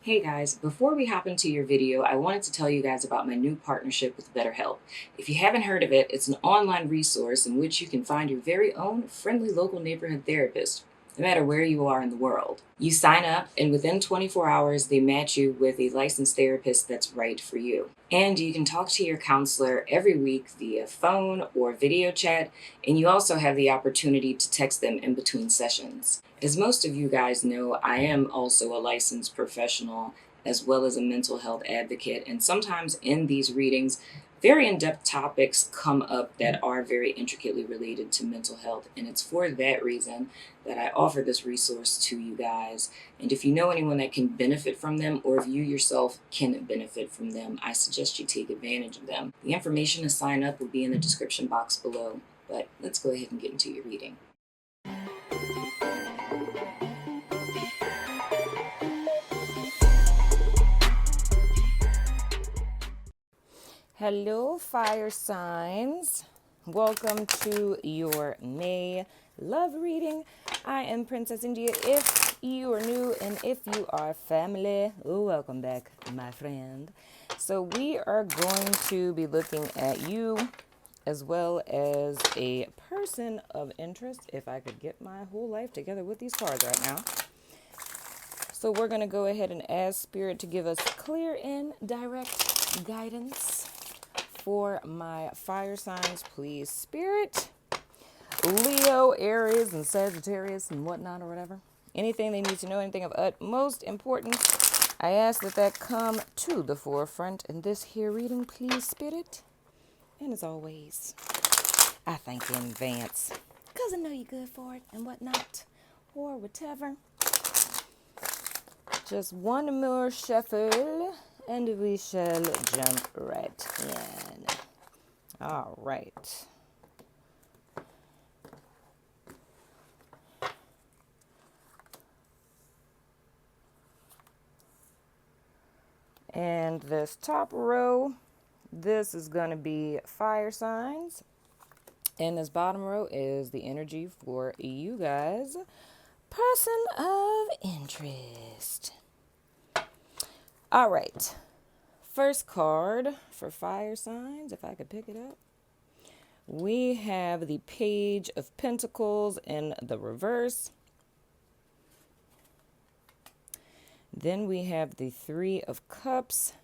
Hey guys, before we hop into your video, I wanted to tell you guys about my new partnership with BetterHelp. If you haven't heard of it, it's an online resource in which you can find your very own friendly local neighborhood therapist, no matter where you are in the world. You sign up, and within 24 hours, they match you with a licensed therapist that's right for you. And you can talk to your counselor every week via phone or video chat, and you also have the opportunity to text them in between sessions. As most of you guys know, I am also a licensed professional as well as a mental health advocate. And sometimes in these readings, very in depth topics come up that are very intricately related to mental health. And it's for that reason that I offer this resource to you guys. And if you know anyone that can benefit from them, or if you yourself can benefit from them, I suggest you take advantage of them. The information to sign up will be in the description box below. But let's go ahead and get into your reading. Hello, fire signs. Welcome to your May love reading. I am Princess India. If you are new and if you are family, welcome back, my friend. So we are going to be looking at you as well as a person of interest. If I could get my whole life together with these cards right now. So we're going to go ahead and ask Spirit to give us clear and direct guidance for my fire signs, please, Spirit. Leo, Aries, and Sagittarius, and whatnot, or whatever. Anything they need to know, anything of utmost importance, I ask that come to the forefront in this here reading, please, Spirit. And as always, I thank you in advance, because I know you're good for it, and whatnot, or whatever. Just one more shuffle, and we shall jump right in. All right. And this top row, this is going to be fire signs. And this bottom row is the energy for you guys. Person of interest. All right. First card for fire signs, if I could pick it up. We have the Page of Pentacles in the reverse. Then we have the Three of Cups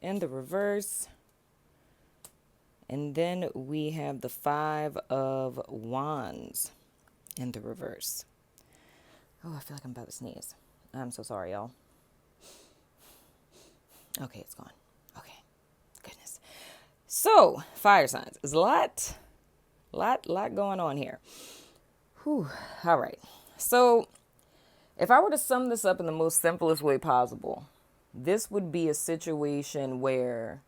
in the reverse. And then we have the Five of Wands in the reverse. Oh, I feel like I'm about to sneeze. I'm so sorry, y'all. Okay, it's gone. Okay, goodness. So, fire signs. There's a lot going on here. Whew. All right. So, if I were to sum this up in the most simplest way possible, this would be a situation where,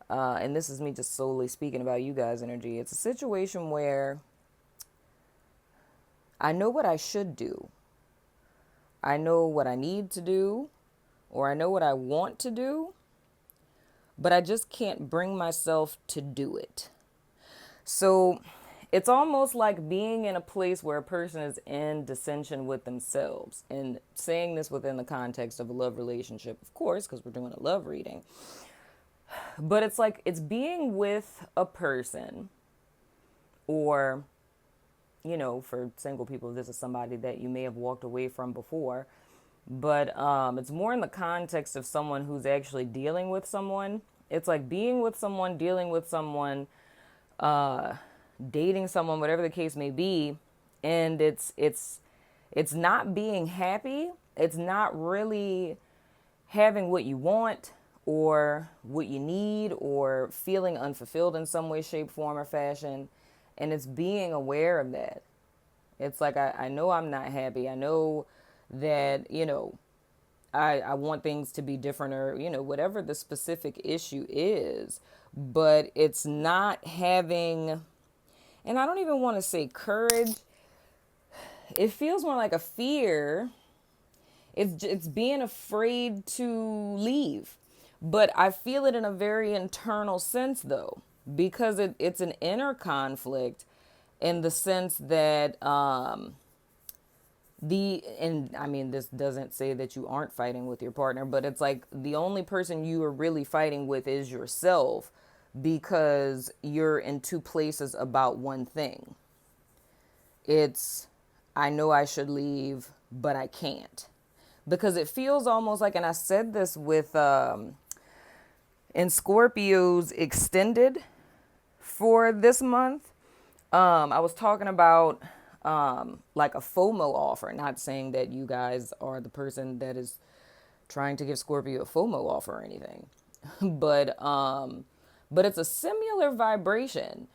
and this is me just solely speaking about you guys' energy, it's a situation where I know what I should do. I know what I need to do, or I know what I want to do, but I just can't bring myself to do it. So it's almost like being in a place where a person is in dissension with themselves, and saying this within the context of a love relationship, of course, because we're doing a love reading. But it's like it's being with a person, or, you know, for single people, this is somebody that you may have walked away from before. But it's more in the context of someone who's actually dealing with someone. It's like being with someone, dealing with someone, dating someone, whatever the case may be. And it's not being happy. It's not really having what you want or what you need, or feeling unfulfilled in some way, shape, form, or fashion. And it's being aware of that. It's like, I know I'm not happy. I know that, you know, I want things to be different, or, you know, whatever the specific issue is, but it's not having, and I don't even want to say courage. It feels more like a fear. It's being afraid to leave, but I feel it in a very internal sense though, because it's an inner conflict in the sense that, And I mean, this doesn't say that you aren't fighting with your partner, but it's like the only person you are really fighting with is yourself, because you're in two places about one thing. It's, I know I should leave, but I can't. Because it feels almost like, and I said this with, in Scorpio's extended for this month, I was talking about like a FOMO offer. Not saying that you guys are the person that is trying to give Scorpio a FOMO offer or anything, but it's a similar vibration.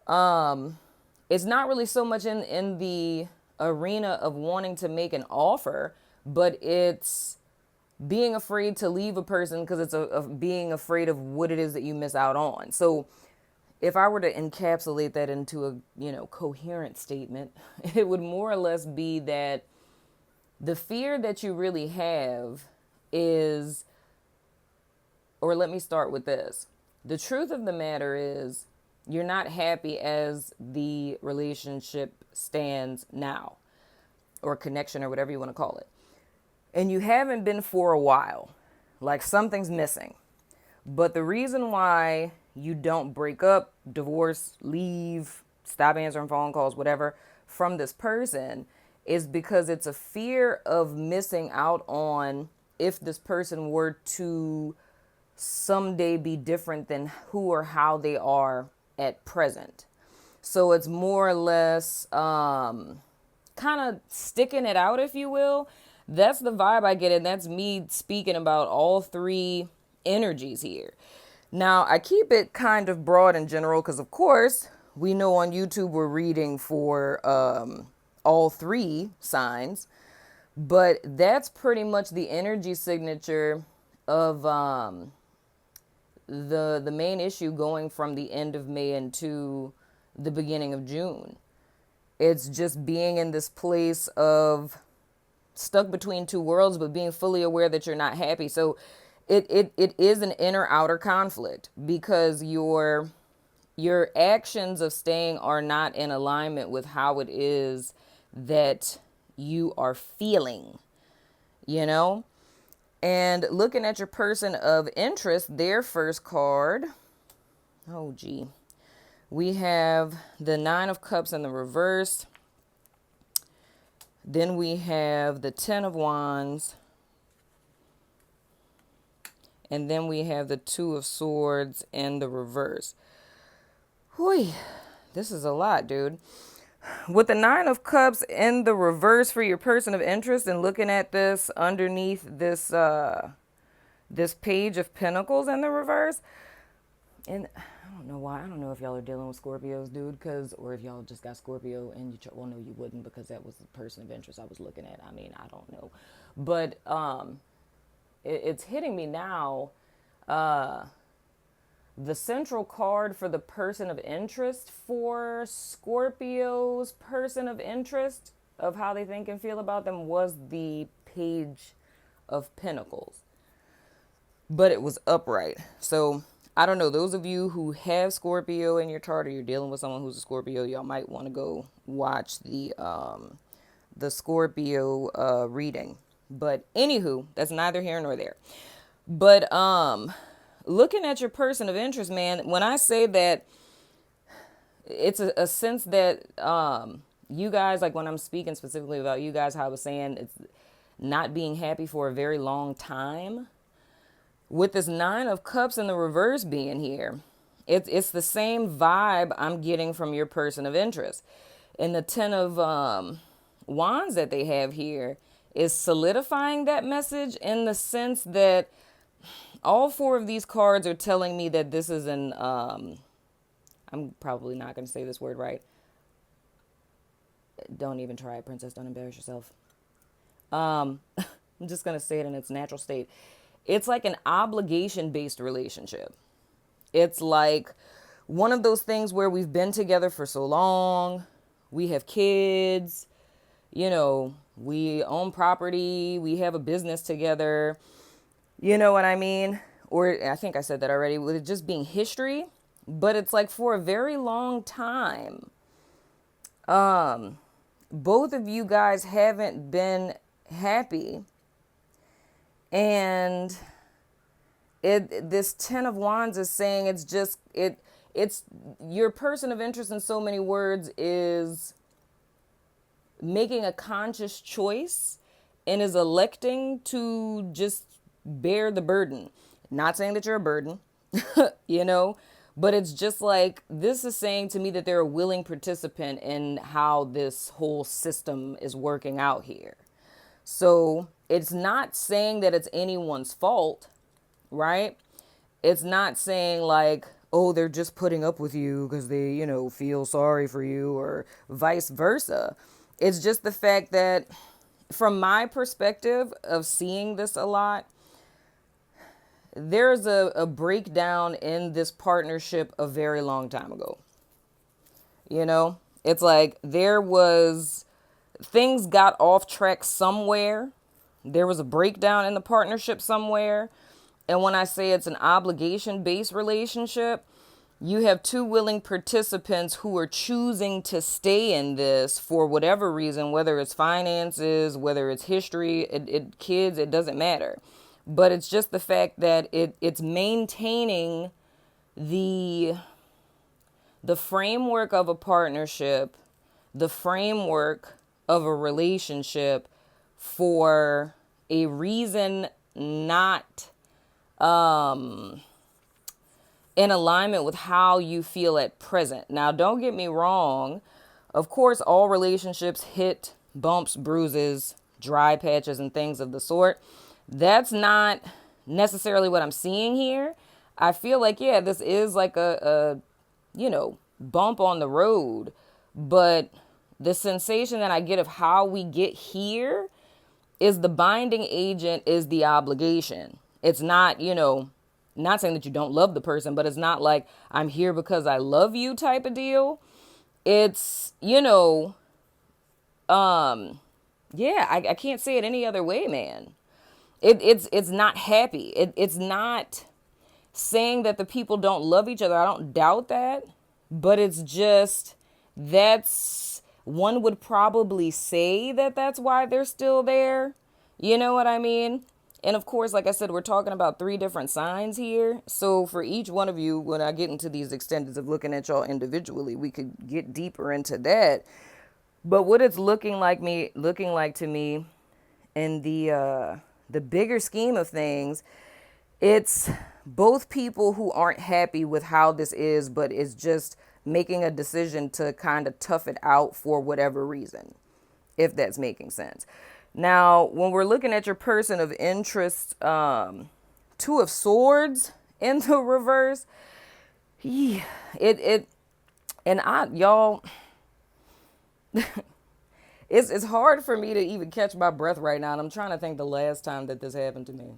It's not really so much in the arena of wanting to make an offer, but it's being afraid to leave a person because it's a being afraid of what it is that you miss out on. So if I were to encapsulate that into a, coherent statement, it would more or less be that the fear that you really have is, or let me start with this. The truth of the matter is you're not happy as the relationship stands now, or connection, or whatever you want to call it. And you haven't been for a while. Like something's missing. But the reason why you don't break up, divorce, leave, stop answering phone calls, whatever, from this person is because it's a fear of missing out on if this person were to someday be different than who or how they are at present. So it's more or less kind of sticking it out, if you will. That's the vibe I get, and that's me speaking about all three energies here. Now, I keep it kind of broad and general because, of course, we know on YouTube we're reading for all three signs, but that's pretty much the energy signature of the main issue going from the end of May into the beginning of June. It's just being in this place of stuck between two worlds, but being fully aware that you're not happy. So it is an inner outer conflict because your actions of staying are not in alignment with how it is that you are feeling, And looking at your person of interest, their first card, oh gee, we have the Nine of Cups in the reverse. Then we have the Ten of Wands. And then we have the Two of Swords in the reverse. Whew, this is a lot, dude. With the Nine of Cups in the reverse for your person of interest, and looking at this underneath this this Page of Pentacles in the reverse, and I don't know why. I don't know if y'all are dealing with Scorpios, dude, or if y'all just got Scorpio and well, no, you wouldn't, because that was the person of interest I was looking at. I mean, I don't know, but it's hitting me now. The central card for the person of interest for Scorpio's person of interest, of how they think and feel about them, was the Page of Pentacles. But it was upright. So I don't know. Those of you who have Scorpio in your chart, or you're dealing with someone who's a Scorpio, y'all might want to go watch the Scorpio reading. But anywho, that's neither here nor there. But looking at your person of interest, man, when I say that, it's a sense that you guys, like when I'm speaking specifically about you guys, how I was saying it's not being happy for a very long time. With this Nine of Cups in the reverse being here, it's the same vibe I'm getting from your person of interest. And the Ten of Wands that they have here is solidifying that message, in the sense that all four of these cards are telling me that this is an, I'm probably not going to say this word right. Don't even try it, princess. Don't embarrass yourself. I'm just going to say it in its natural state. It's like an obligation-based relationship. It's like one of those things where we've been together for so long. We have kids, we own property. We have a business together. You know what I mean? Or I think I said that already, with it just being history. But it's like for a very long time, both of you guys haven't been happy. And this 10 of Wands is saying it's your person of interest in so many words is making a conscious choice and is electing to just bear the burden. Not saying that you're a burden, you know, but it's just like this is saying to me that they're a willing participant in how this whole system is working out here. So it's not saying that it's anyone's fault, right? It's not saying like, oh, they're just putting up with you because they, you know, feel sorry for you or vice versa. It's just the fact that from my perspective of seeing this a lot, there's a breakdown in this partnership a very long time ago. You know, it's like things got off track somewhere. There was a breakdown in the partnership somewhere. And when I say it's an obligation-based relationship, you have two willing participants who are choosing to stay in this for whatever reason, whether it's finances, whether it's history, kids, it doesn't matter. But it's just the fact that it's maintaining the framework of a partnership, the framework of a relationship for a reason not in alignment with how you feel at present. Now, don't get me wrong. Of course, all relationships hit bumps, bruises, dry patches, and things of the sort. That's not necessarily what I'm seeing here. I feel like, yeah, this is like a bump on the road. But the sensation that I get of how we get here is the binding agent is the obligation. It's not, not saying that you don't love the person, but it's not like I'm here because I love you type of deal. It's, yeah, I can't say it any other way, man. It's not happy. It's not saying that the people don't love each other. I don't doubt that, but it's just, one would probably say that that's why they're still there. You know what I mean? And of course, like I said, we're talking about 3 different signs here. So for each one of you, when I get into these extendeds of looking at y'all individually, we could get deeper into that. But what it's looking like to me in the bigger scheme of things, it's both people who aren't happy with how this is, but is just making a decision to kind of tough it out for whatever reason, if that's making sense. Now, when we're looking at your person of interest, 2 of Swords in the reverse, y'all, it's hard for me to even catch my breath right now. And I'm trying to think the last time that this happened to me.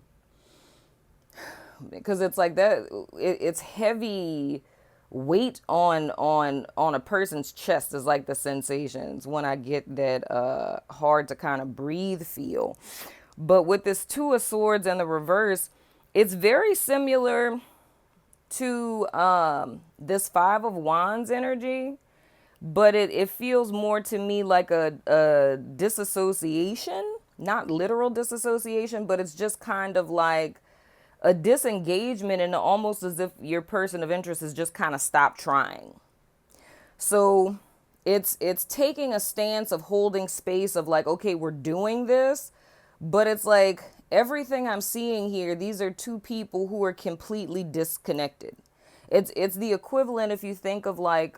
Because it's like that, it's heavy weight on a person's chest is like the sensations when I get that hard to kind of breathe feel. But with this 2 of Swords and the reverse, it's very similar to this 5 of Wands energy, but it feels more to me like a disassociation, not literal disassociation, but it's just kind of like a disengagement, and almost as if your person of interest has just kind of stopped trying. So it's taking a stance of holding space of like, okay, we're doing this, but it's like everything I'm seeing here, these are 2 people who are completely disconnected. It's the equivalent if you think of like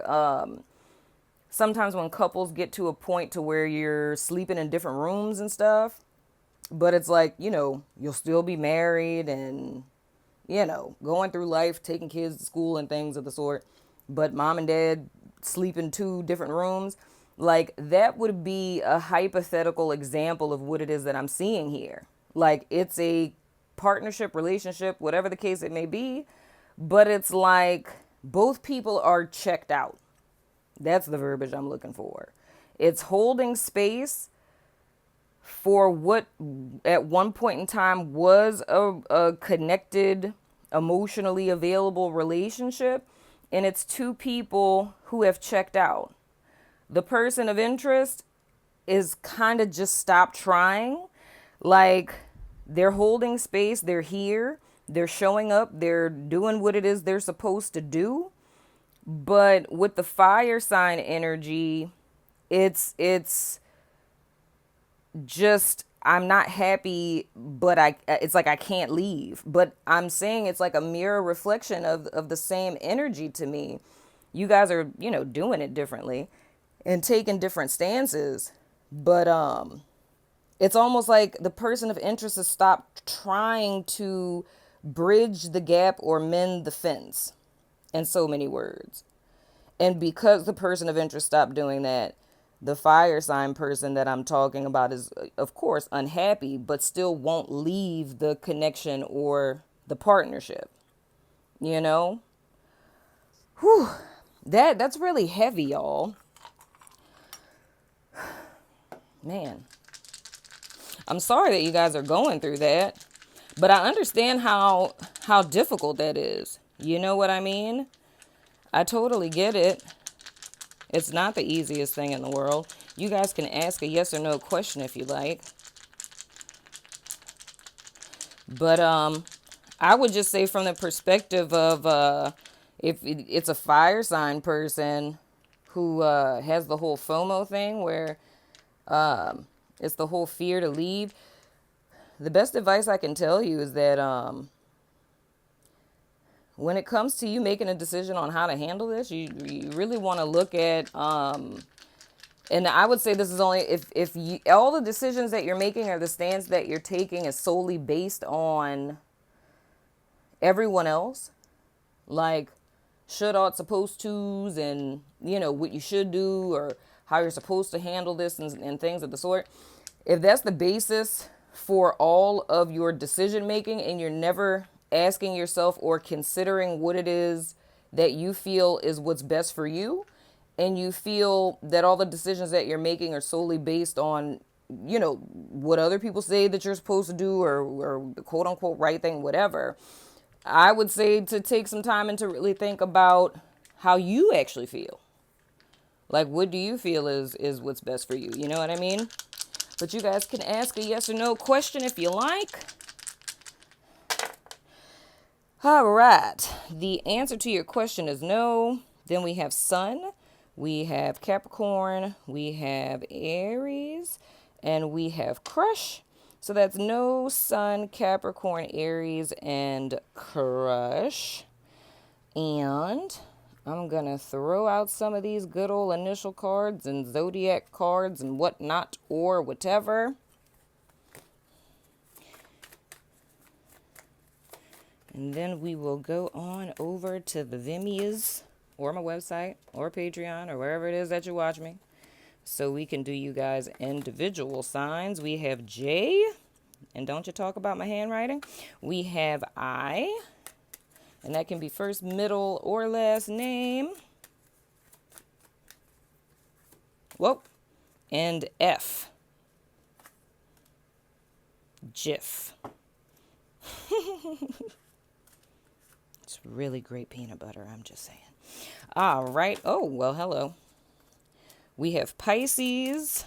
sometimes when couples get to a point to where you're sleeping in different rooms and stuff. But it's like, you'll still be married and, going through life, taking kids to school and things of the sort. But mom and dad sleep in 2 different rooms. Like, that would be a hypothetical example of what it is that I'm seeing here. Like, it's a partnership, relationship, whatever the case it may be. But it's like both people are checked out. That's the verbiage I'm looking for. It's holding space for what at one point in time was a connected, emotionally available relationship. And it's 2 people who have checked out. The person of interest is kind of just stop trying. Like, they're holding space, they're here, they're showing up, they're doing what it is they're supposed to do. But with the fire sign energy, it's just, I'm not happy, but it's like I can't leave. But I'm saying it's like a mirror reflection of the same energy to me. You guys are, doing it differently and taking different stances. But it's almost like the person of interest has stopped trying to bridge the gap or mend the fence, in so many words. And because the person of interest stopped doing that, the fire sign person that I'm talking about is, of course, unhappy, but still won't leave the connection or the partnership. You know? Whew. That's really heavy, y'all. Man. I'm sorry that you guys are going through that, but I understand how difficult that is. You know what I mean? I totally get it. It's not the easiest thing in the world. You guys can ask a yes or no question if you like. But I would just say from the perspective of if it's a fire sign person who has the whole FOMO thing where it's the whole fear to leave. The best advice I can tell you is that when it comes to you making a decision on how to handle this, you really want to look at, and I would say this is only if you, all the decisions that you're making or the stance that you're taking is solely based on everyone else, like should, ought, supposed to's, and what you should do or how you're supposed to handle this and things of the sort. If that's the basis for all of your decision making and you're never asking yourself or considering what it is that you feel is what's best for you, and you feel that all the decisions that you're making are solely based on, what other people say that you're supposed to do or the quote unquote right thing, whatever, I would say to take some time and to really think about how you actually feel. Like, what do you feel is what's best for you? You know what I mean? But you guys can ask a yes or no question if you like. All right. The answer to your question is no. Then we have Sun, we have Capricorn, we have Aries, and we have Crush. So that's no, Sun, Capricorn, Aries, and Crush. And I'm going to throw out some of these good old initial cards and zodiac cards and whatnot or whatever. And then we will go on over to the Vimeo or my website or Patreon or wherever it is that you watch me, so we can do you guys individual signs. We have J, and don't you talk about my handwriting. We have I, and that can be first, middle, or last name. Whoa. And F. Jiff. It's really great peanut butter, I'm just saying. All right. Oh, well, hello. We have Pisces.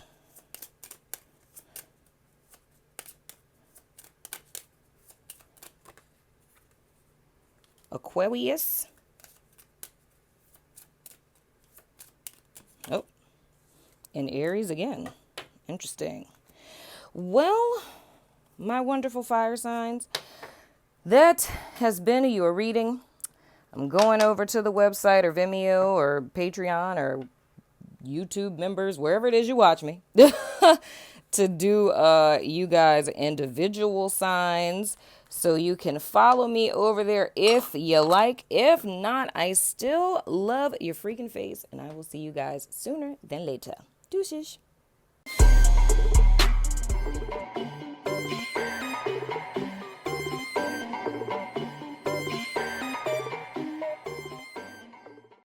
Aquarius. Oh, and Aries again. Interesting. Well, my wonderful fire signs, that has been your reading. I'm going over to the website or Vimeo or Patreon or YouTube members, wherever it is you watch me, to do you guys individual signs. So you can follow me over there if you like. If not, I still love your freaking face, and I will see you guys sooner than later. Deuces.